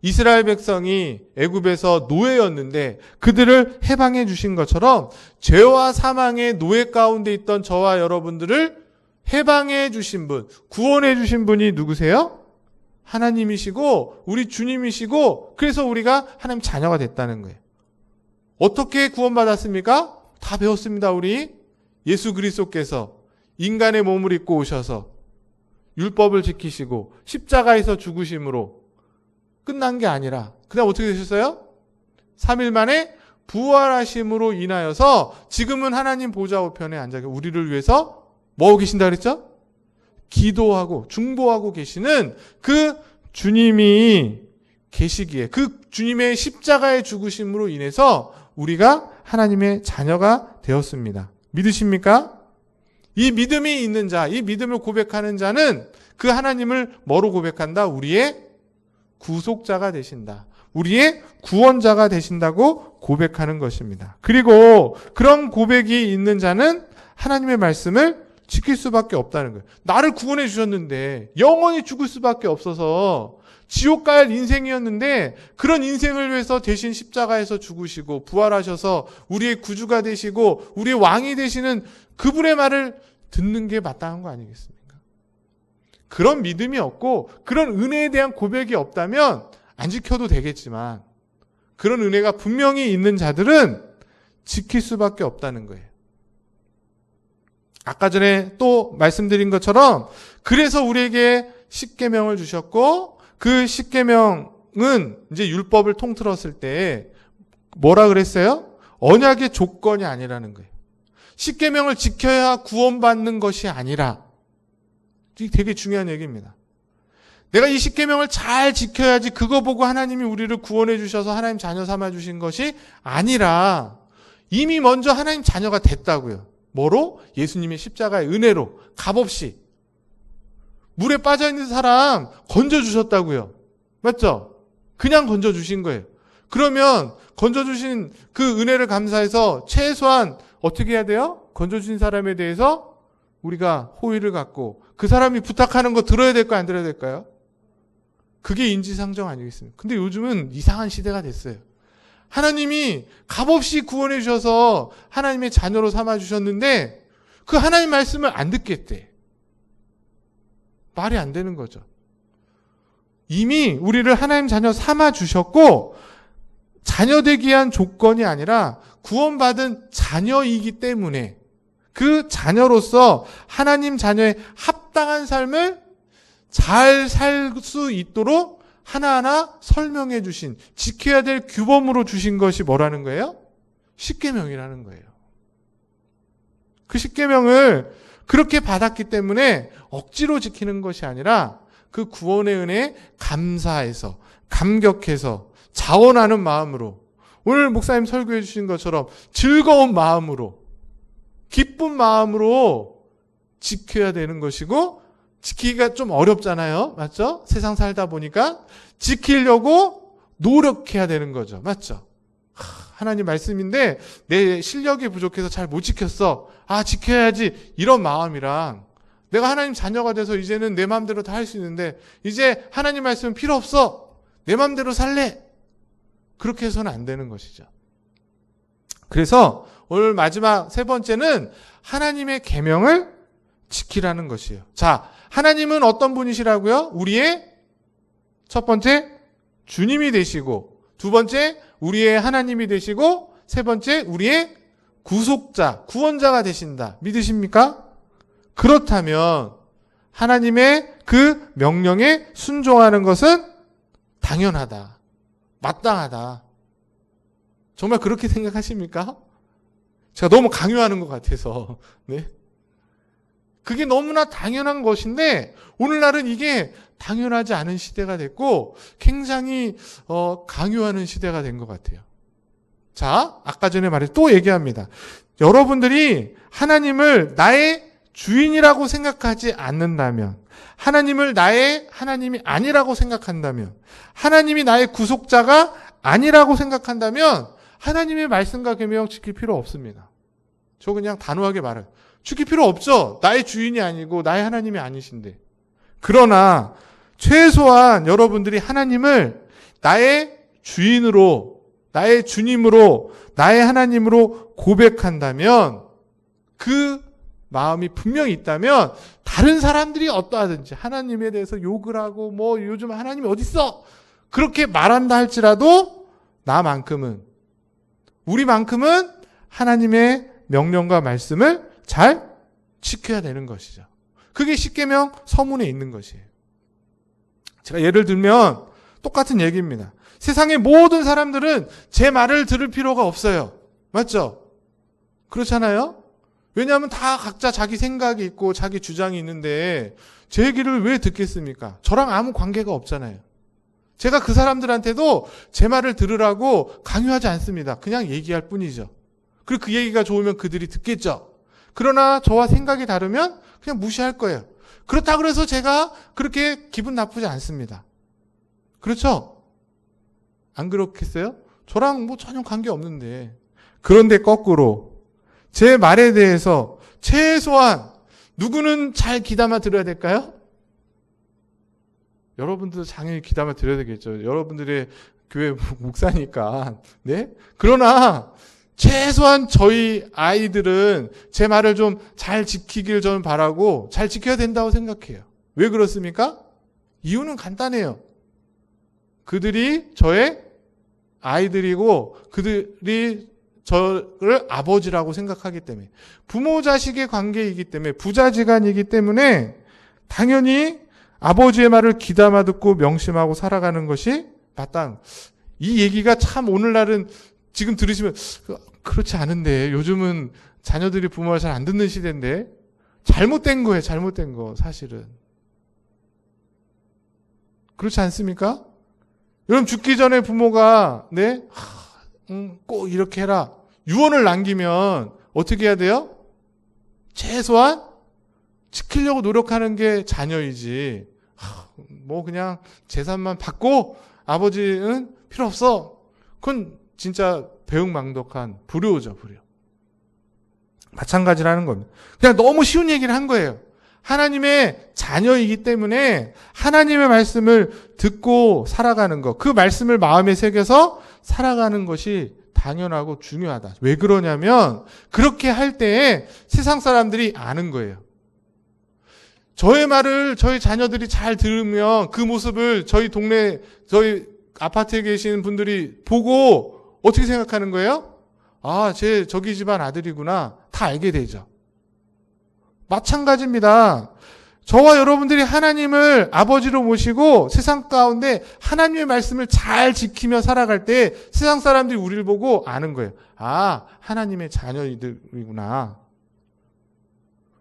이스라엘 백성이 애굽에서 노예였는데 그들을 해방해 주신 것처럼 죄와 사망의 노예 가운데 있던 저와 여러분들을 해방해 주신 분, 구원해 주신 분이 누구세요? 하나님이시고 우리 주님이시고, 그래서 우리가 하나님 자녀가 됐다는 거예요. 어떻게 구원받았습니까? 다 배웠습니다. 우리 예수 그리스도께서 인간의 몸을 입고 오셔서 율법을 지키시고 십자가에서 죽으심으로 끝난 게 아니라 그 다음 어떻게 되셨어요? 3일 만에 부활하심으로 인하여서 지금은 하나님 보좌 우편에 앉아 우리를 위해서 뭐 하고 계신다 그랬죠? 기도하고 중보하고 계시는 그 주님이 계시기에, 그 주님의 십자가의 죽으심으로 인해서 우리가 하나님의 자녀가 되었습니다. 믿으십니까? 이 믿음이 있는 자, 이 믿음을 고백하는 자는 그 하나님을 뭐로 고백한다? 우리의 구속자가 되신다. 우리의 구원자가 되신다고 고백하는 것입니다. 그리고 그런 고백이 있는 자는 하나님의 말씀을 지킬 수밖에 없다는 거예요. 나를 구원해 주셨는데 영원히 죽을 수밖에 없어서 지옥 갈 인생이었는데 그런 인생을 위해서 대신 십자가에서 죽으시고 부활하셔서 우리의 구주가 되시고 우리의 왕이 되시는 그분의 말을 듣는 게 마땅한 거 아니겠습니까? 그런 믿음이 없고 그런 은혜에 대한 고백이 없다면 안 지켜도 되겠지만 그런 은혜가 분명히 있는 자들은 지킬 수밖에 없다는 거예요. 아까 전에 또 말씀드린 것처럼 그래서 우리에게 십계명을 주셨고 그 십계명은 이제 율법을 통틀었을 때 뭐라 그랬어요? 언약의 조건이 아니라는 거예요. 십계명을 지켜야 구원받는 것이 아니라, 이게 되게 중요한 얘기입니다. 내가 이 십계명을 잘 지켜야지 그거 보고 하나님이 우리를 구원해 주셔서 하나님 자녀 삼아 주신 것이 아니라 이미 먼저 하나님 자녀가 됐다고요. 뭐로? 예수님의 십자가의 은혜로 값없이 물에 빠져있는 사람 건져주셨다고요. 맞죠? 그냥 건져주신 거예요. 그러면 건져주신 그 은혜를 감사해서 최소한 어떻게 해야 돼요? 건져주신 사람에 대해서 우리가 호의를 갖고 그 사람이 부탁하는 거 들어야 될까요? 안 들어야 될까요? 그게 인지상정 아니겠습니까? 근데 요즘은 이상한 시대가 됐어요. 하나님이 값없이 구원해 주셔서 하나님의 자녀로 삼아 주셨는데 그 하나님 말씀을 안 듣겠대. 말이 안 되는 거죠. 이미 우리를 하나님 자녀 삼아 주셨고 자녀 되기 위한 조건이 아니라 구원받은 자녀이기 때문에 그 자녀로서 하나님 자녀의 합당한 삶을 잘 살 수 있도록 하나하나 설명해 주신, 지켜야 될 규범으로 주신 것이 뭐라는 거예요? 십계명이라는 거예요. 그 십계명을 그렇게 받았기 때문에 억지로 지키는 것이 아니라 그 구원의 은혜에 감사해서, 감격해서, 자원하는 마음으로, 오늘 목사님 설교해 주신 것처럼 즐거운 마음으로, 기쁜 마음으로 지켜야 되는 것이고, 지키기가 좀 어렵잖아요. 맞죠? 세상 살다 보니까 지키려고 노력해야 되는 거죠. 맞죠? 하나님 말씀인데 내 실력이 부족해서 잘 못 지켰어. 아, 지켜야지. 이런 마음이랑 내가 하나님 자녀가 돼서 이제는 내 마음대로 다 할 수 있는데 이제 하나님 말씀은 필요 없어. 내 마음대로 살래. 그렇게 해서는 안 되는 것이죠. 그래서 오늘 마지막 세 번째는 하나님의 계명을 지키라는 것이에요. 자, 하나님은 어떤 분이시라고요? 우리의 첫 번째 주님이 되시고, 두 번째 우리의 하나님이 되시고, 세 번째 우리의 구속자, 구원자가 되신다. 믿으십니까? 그렇다면 하나님의 그 명령에 순종하는 것은 당연하다. 마땅하다. 정말 그렇게 생각하십니까? 제가 너무 강요하는 것 같아서. 네. 그게 너무나 당연한 것인데 오늘날은 이게 당연하지 않은 시대가 됐고 굉장히 강요하는 시대가 된 것 같아요. 자, 아까 전에 말해 또 얘기합니다. 여러분들이 하나님을 나의 주인이라고 생각하지 않는다면, 하나님을 나의 하나님이 아니라고 생각한다면, 하나님이 나의 구속자가 아니라고 생각한다면 하나님의 말씀과 계명 지킬 필요 없습니다. 저 그냥 단호하게 말해요. 지킬 필요 없죠. 나의 주인이 아니고 나의 하나님이 아니신데. 그러나 최소한 여러분들이 하나님을 나의 주인으로, 나의 주님으로, 나의 하나님으로 고백한다면, 그 마음이 분명히 있다면 다른 사람들이 어떠하든지 하나님에 대해서 욕을 하고 뭐 요즘 하나님이 어딨어? 그렇게 말한다 할지라도 나만큼은, 우리만큼은 하나님의 명령과 말씀을 잘 지켜야 되는 것이죠. 그게 십계명 서문에 있는 것이에요. 제가 예를 들면 똑같은 얘기입니다. 세상의 모든 사람들은 제 말을 들을 필요가 없어요. 맞죠? 그렇잖아요? 왜냐하면 다 각자 자기 생각이 있고 자기 주장이 있는데 제 얘기를 왜 듣겠습니까? 저랑 아무 관계가 없잖아요. 제가 그 사람들한테도 제 말을 들으라고 강요하지 않습니다. 그냥 얘기할 뿐이죠. 그리고 그 얘기가 좋으면 그들이 듣겠죠. 그러나 저와 생각이 다르면 그냥 무시할 거예요. 그렇다고 해서 제가 그렇게 기분 나쁘지 않습니다. 그렇죠? 안 그렇겠어요? 저랑 뭐 전혀 관계 없는데. 그런데 거꾸로 제 말에 대해서 최소한 누구는 잘 귀담아 들어야 될까요? 여러분들도 당연히 귀담아 들어야 되겠죠. 여러분들의 교회 목사니까. 네? 그러나 최소한 저희 아이들은 제 말을 좀 잘 지키길 저는 바라고 잘 지켜야 된다고 생각해요. 왜 그렇습니까? 이유는 간단해요. 그들이 저의 아이들이고 그들이 저를 아버지라고 생각하기 때문에, 부모 자식의 관계이기 때문에, 부자지간이기 때문에 당연히 아버지의 말을 귀담아 듣고 명심하고 살아가는 것이 마땅. 이 얘기가 참 오늘날은 지금 들으시면 그렇지 않은데, 요즘은 자녀들이 부모가 잘 안 듣는 시대인데, 잘못된 거예요. 잘못된 거 사실은. 그렇지 않습니까? 여러분 죽기 전에 부모가 꼭 이렇게 해라, 유언을 남기면 어떻게 해야 돼요? 최소한 지키려고 노력하는 게 자녀이지, 뭐 그냥 재산만 받고 아버지는 필요 없어, 그건 진짜 배은망덕한 불효죠. 불효. 마찬가지라는 겁니다. 그냥 너무 쉬운 얘기를 한 거예요. 하나님의 자녀이기 때문에 하나님의 말씀을 듣고 살아가는 것, 그 말씀을 마음에 새겨서 살아가는 것이 당연하고 중요하다. 왜 그러냐면 그렇게 할 때에 세상 사람들이 아는 거예요. 저의 말을 저희 자녀들이 잘 들으면 그 모습을 저희 동네, 저희 아파트에 계시는 분들이 보고 어떻게 생각하는 거예요? 아, 쟤 저기 집안 아들이구나. 다 알게 되죠. 마찬가지입니다. 저와 여러분들이 하나님을 아버지로 모시고 세상 가운데 하나님의 말씀을 잘 지키며 살아갈 때 세상 사람들이 우리를 보고 아는 거예요. 아, 하나님의 자녀이구나.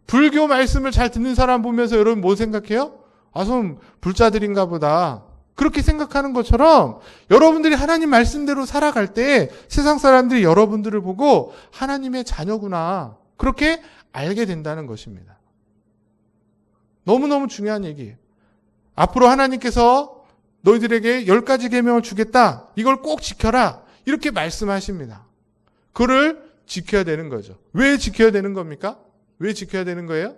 불교 말씀을 잘 듣는 사람 보면서 여러분 뭐 생각해요? 아, 좀 불자들인가 보다. 그렇게 생각하는 것처럼 여러분들이 하나님 말씀대로 살아갈 때 세상 사람들이 여러분들을 보고 하나님의 자녀구나, 그렇게 알게 된다는 것입니다. 너무너무 중요한 얘기예요. 앞으로 하나님께서 너희들에게 10가지 계명을 주겠다, 이걸 꼭 지켜라, 이렇게 말씀하십니다. 그를 지켜야 되는 거죠. 왜 지켜야 되는 겁니까? 왜 지켜야 되는 거예요?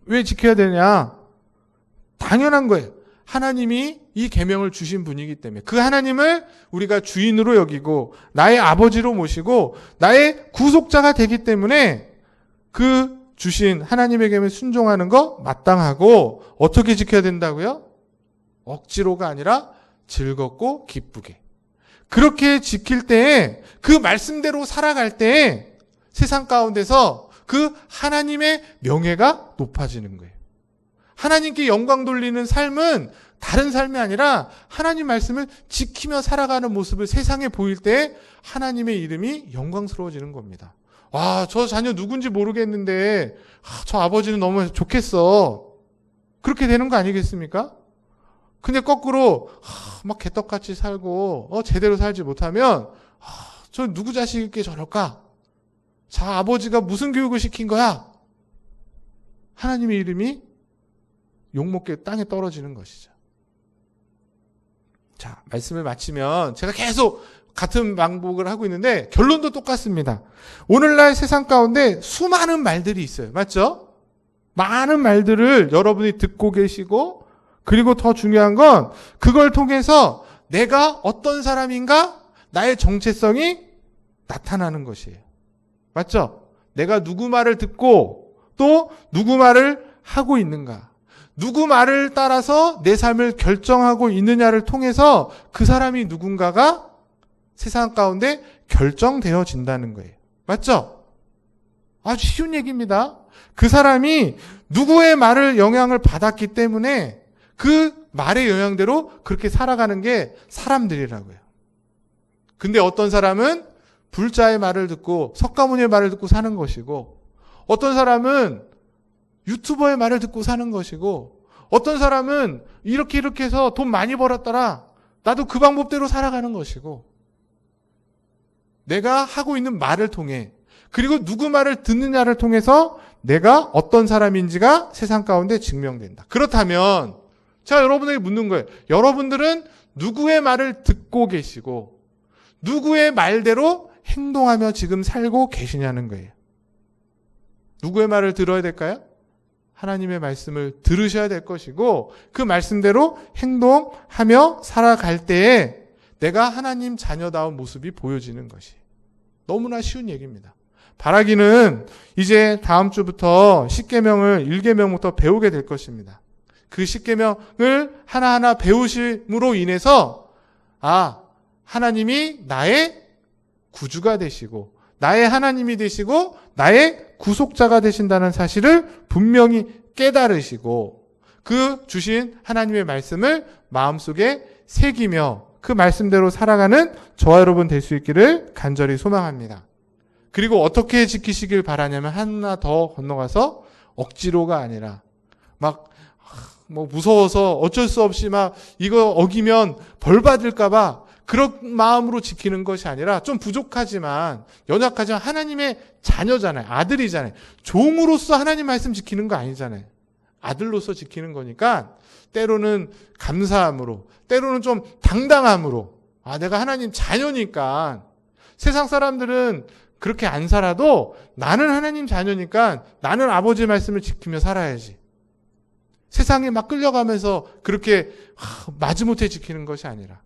왜 지켜야 되냐? 당연한 거예요. 하나님이 이 계명을 주신 분이기 때문에, 그 하나님을 우리가 주인으로 여기고 나의 아버지로 모시고 나의 구속자가 되기 때문에 그 주신 하나님의 계명에 순종하는 거 마땅하고, 어떻게 지켜야 된다고요? 억지로가 아니라 즐겁고 기쁘게. 그렇게 지킬 때에, 그 말씀대로 살아갈 때에 세상 가운데서 그 하나님의 명예가 높아지는 거예요. 하나님께 영광 돌리는 삶은 다른 삶이 아니라 하나님 말씀을 지키며 살아가는 모습을 세상에 보일 때 하나님의 이름이 영광스러워지는 겁니다. 저 자녀 누군지 모르겠는데 저 아버지는 너무 좋겠어. 그렇게 되는 거 아니겠습니까? 근데 거꾸로 막 개떡같이 살고 제대로 살지 못하면 저 누구 자식이 저럴까? 자, 아버지가 무슨 교육을 시킨 거야? 하나님의 이름이 욕먹게 땅에 떨어지는 것이죠. 자, 말씀을 마치면 제가 계속 같은 반복을 하고 있는데 결론도 똑같습니다. 오늘날 세상 가운데 수많은 말들이 있어요. 맞죠? 많은 말들을 여러분이 듣고 계시고, 그리고 더 중요한 건 그걸 통해서 내가 어떤 사람인가, 나의 정체성이 나타나는 것이에요. 맞죠? 내가 누구 말을 듣고 또 누구 말을 하고 있는가, 누구 말을 따라서 내 삶을 결정하고 있느냐를 통해서 그 사람이 누군가가 세상 가운데 결정되어진다는 거예요. 맞죠? 아주 쉬운 얘기입니다. 그 사람이 누구의 말을 영향을 받았기 때문에 그 말의 영향대로 그렇게 살아가는 게 사람들이라고요. 근데 어떤 사람은 불자의 말을 듣고 석가모니의 말을 듣고 사는 것이고, 어떤 사람은 유튜버의 말을 듣고 사는 것이고, 어떤 사람은 이렇게 해서 돈 많이 벌었더라, 나도 그 방법대로 살아가는 것이고, 내가 하고 있는 말을 통해, 그리고 누구 말을 듣느냐를 통해서 내가 어떤 사람인지가 세상 가운데 증명된다. 그렇다면 제가 여러분에게 묻는 거예요. 여러분들은 누구의 말을 듣고 계시고 누구의 말대로 행동하며 지금 살고 계시냐는 거예요. 누구의 말을 들어야 될까요? 하나님의 말씀을 들으셔야 될 것이고, 그 말씀대로 행동하며 살아갈 때에 내가 하나님 자녀다운 모습이 보여지는 것이 너무나 쉬운 얘기입니다. 바라기는 이제 다음 주부터 십계명을 1계명부터 배우게 될 것입니다. 그 십계명을 하나하나 배우심으로 인해서 하나님이 나의 구주가 되시고 나의 하나님이 되시고 나의 구속자가 되신다는 사실을 분명히 깨달으시고, 그 주신 하나님의 말씀을 마음속에 새기며 그 말씀대로 살아가는 저와 여러분 될 수 있기를 간절히 소망합니다. 그리고 어떻게 지키시길 바라냐면, 하나 더 건너가서 억지로가 아니라 무서워서 어쩔 수 없이 이거 어기면 벌 받을까봐 그런 마음으로 지키는 것이 아니라, 좀 부족하지만 연약하지만 하나님의 자녀잖아요. 아들이잖아요. 종으로서 하나님 말씀 지키는 거 아니잖아요. 아들로서 지키는 거니까 때로는 감사함으로, 때로는 좀 당당함으로, 내가 하나님 자녀니까, 세상 사람들은 그렇게 안 살아도 나는 하나님 자녀니까 나는 아버지 말씀을 지키며 살아야지. 세상에 끌려가면서 그렇게 마지못해 지키는 것이 아니라,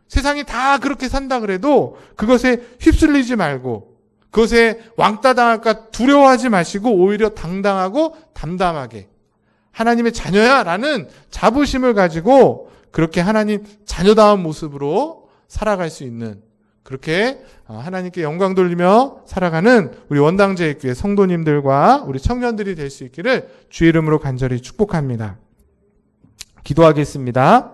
세상이 다 그렇게 산다 그래도 그것에 휩쓸리지 말고, 그것에 왕따 당할까 두려워하지 마시고 오히려 당당하고 담담하게 하나님의 자녀야 라는 자부심을 가지고 그렇게 하나님 자녀다운 모습으로 살아갈 수 있는, 그렇게 하나님께 영광 돌리며 살아가는 우리 원당제일교회 성도님들과 우리 청년들이 될 수 있기를 주의 이름으로 간절히 축복합니다. 기도하겠습니다.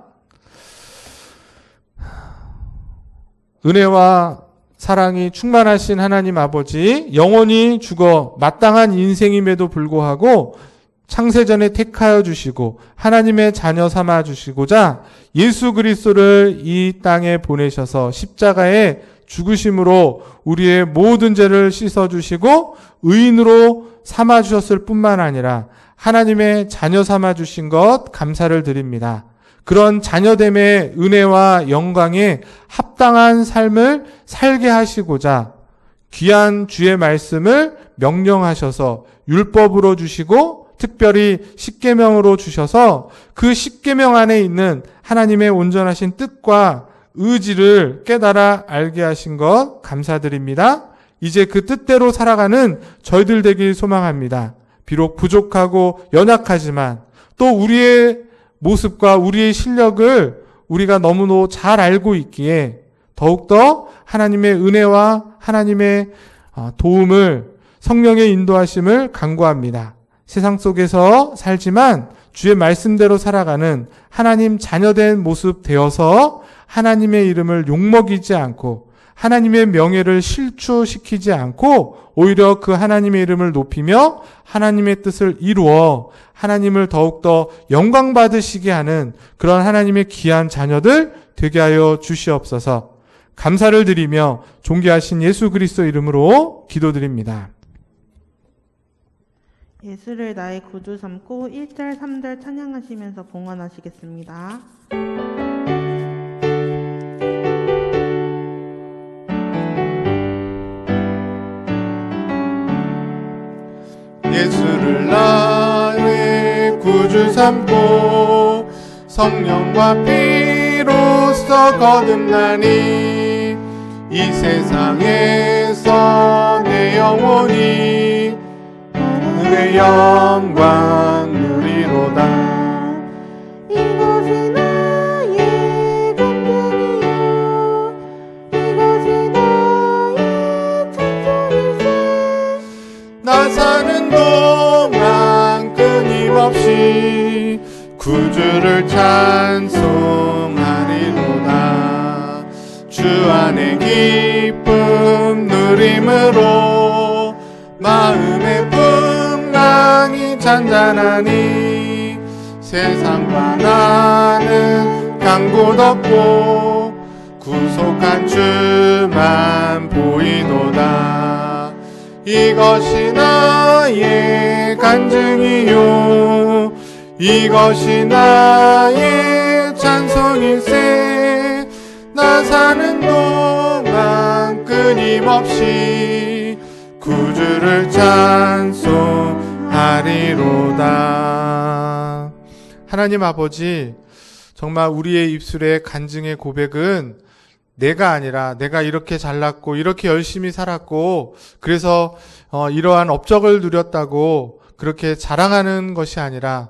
은혜와 사랑이 충만하신 하나님 아버지, 영원히 죽어 마땅한 인생임에도 불구하고 창세전에 택하여 주시고 하나님의 자녀 삼아 주시고자 예수 그리스도를 이 땅에 보내셔서 십자가에 죽으심으로 우리의 모든 죄를 씻어주시고 의인으로 삼아 주셨을 뿐만 아니라 하나님의 자녀 삼아 주신 것 감사를 드립니다. 그런 자녀됨의 은혜와 영광에 합당한 삶을 살게 하시고자 귀한 주의 말씀을 명령하셔서 율법으로 주시고 특별히 십계명으로 주셔서 그 십계명 안에 있는 하나님의 온전하신 뜻과 의지를 깨달아 알게 하신 것 감사드립니다. 이제 그 뜻대로 살아가는 저희들 되길 소망합니다. 비록 부족하고 연약하지만 또 우리의 모습과 우리의 실력을 우리가 너무도 잘 알고 있기에 더욱더 하나님의 은혜와 하나님의 도움을, 성령의 인도하심을 간구합니다. 세상 속에서 살지만 주의 말씀대로 살아가는 하나님 자녀된 모습 되어서 하나님의 이름을 욕먹이지 않고 하나님의 명예를 실추시키지 않고 오히려 그 하나님의 이름을 높이며 하나님의 뜻을 이루어 하나님을 더욱더 영광 받으시게 하는 그런 하나님의 귀한 자녀들 되게 하여 주시옵소서. 감사를 드리며 존귀하신 예수 그리스도 이름으로 기도드립니다. 예수를 나의 구주 삼고 1절 3절 찬양하시면서 봉헌하시겠습니다. 예수를 나의 구주 삼고 성령과 피로써 거듭나니 이 세상에서 내 영혼이 내 영광 누리로다. 이것이 나의 간증이요 이것이 나의 찬송일세. 나 사는 동안 끊임없이 구주를 찬송하리로다. 주 안에 기쁨 누림으로 마음의 풍랑이 잔잔하니 세상과 나는 간 곳 없고 구속한 주만 보이도다. 이것이 나의 간증이요 이것이 나의 찬송일세. 나 사는 동안 끊임없이 구주를 찬송하리로다. 하나님 아버지, 정말 우리의 입술의 간증의 고백은 내가 아니라 내가 이렇게 잘났고 이렇게 열심히 살았고 그래서 이러한 업적을 누렸다고 그렇게 자랑하는 것이 아니라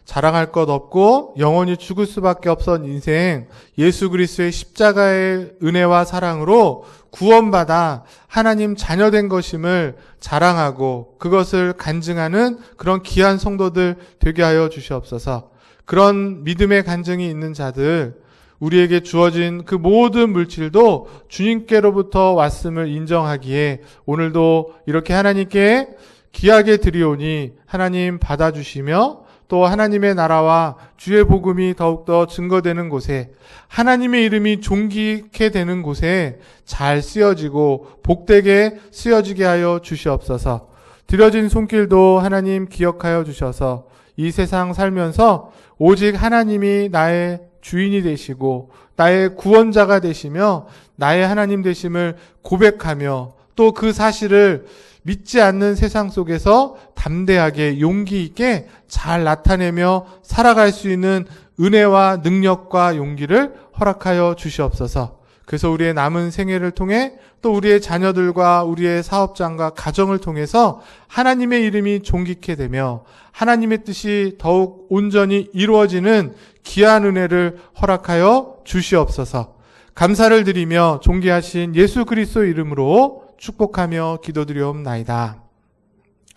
자랑할 것 없고 영원히 죽을 수밖에 없던 인생, 예수 그리스도의 십자가의 은혜와 사랑으로 구원받아 하나님 자녀된 것임을 자랑하고 그것을 간증하는 그런 귀한 성도들 되게 하여 주시옵소서. 그런 믿음의 간증이 있는 자들, 우리에게 주어진 그 모든 물질도 주님께로부터 왔음을 인정하기에 오늘도 이렇게 하나님께 귀하게 드리오니 하나님 받아주시며 또 하나님의 나라와 주의 복음이 더욱더 증거되는 곳에 하나님의 이름이 존귀케 되는 곳에 잘 쓰여지고 복되게 쓰여지게 하여 주시옵소서. 드려진 손길도 하나님 기억하여 주셔서 이 세상 살면서 오직 하나님이 나의 주인이 되시고 나의 구원자가 되시며 나의 하나님 되심을 고백하며 또 그 사실을 믿지 않는 세상 속에서 담대하게 용기 있게 잘 나타내며 살아갈 수 있는 은혜와 능력과 용기를 허락하여 주시옵소서. 그래서 우리의 남은 생애를 통해 또 우리의 자녀들과 우리의 사업장과 가정을 통해서 하나님의 이름이 존귀케 되며 하나님의 뜻이 더욱 온전히 이루어지는 귀한 은혜를 허락하여 주시옵소서. 감사를 드리며 존귀하신 예수 그리스도 이름으로 축복하며 기도드리옵나이다.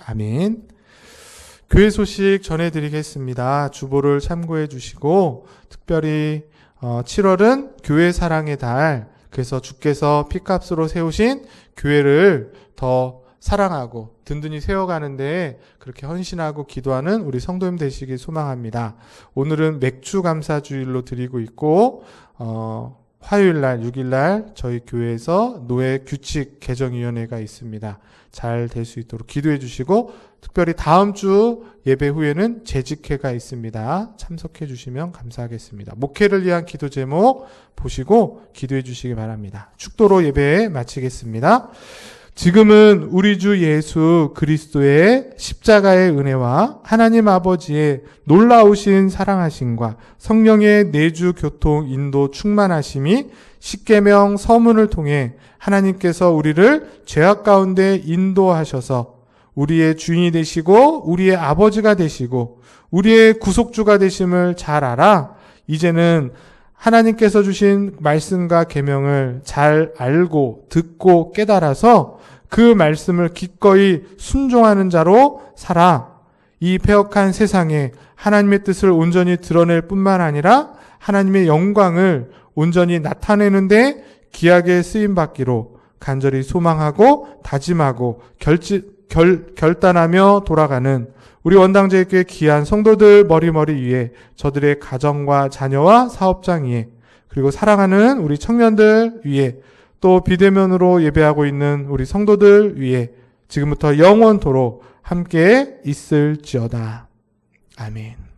아멘. 교회 소식 전해드리겠습니다. 주보를 참고해 주시고 특별히 7월은 교회 사랑의 달, 그래서 주께서 피값으로 세우신 교회를 더 사랑하고 든든히 세워가는데 그렇게 헌신하고 기도하는 우리 성도님 되시길 소망합니다. 오늘은 맥주 감사주일로 드리고 있고 화요일날 6일날 저희 교회에서 노예 규칙 개정위원회가 있습니다. 잘 될 수 있도록 기도해 주시고 특별히 다음 주 예배 후에는 재직회가 있습니다. 참석해 주시면 감사하겠습니다. 목회를 위한 기도 제목 보시고 기도해 주시기 바랍니다. 축도로 예배 마치겠습니다. 지금은 우리 주 예수 그리스도의 십자가의 은혜와 하나님 아버지의 놀라우신 사랑하심과 성령의 내주 교통 인도 충만하심이 십계명 서문을 통해 하나님께서 우리를 죄악 가운데 인도하셔서 우리의 주인이 되시고 우리의 아버지가 되시고 우리의 구속주가 되심을 잘 알아 이제는 하나님께서 주신 말씀과 계명을 잘 알고 듣고 깨달아서 그 말씀을 기꺼이 순종하는 자로 살아 이 패역한 세상에 하나님의 뜻을 온전히 드러낼 뿐만 아니라 하나님의 영광을 온전히 나타내는데 귀하게 쓰임받기로 간절히 소망하고 다짐하고 결단하며 돌아가는 우리 원당제일교회 귀한 성도들 머리머리 위에, 저들의 가정과 자녀와 사업장 위에, 그리고 사랑하는 우리 청년들 위에, 또 비대면으로 예배하고 있는 우리 성도들 위에 지금부터 영원토록 함께 있을지어다. 아멘.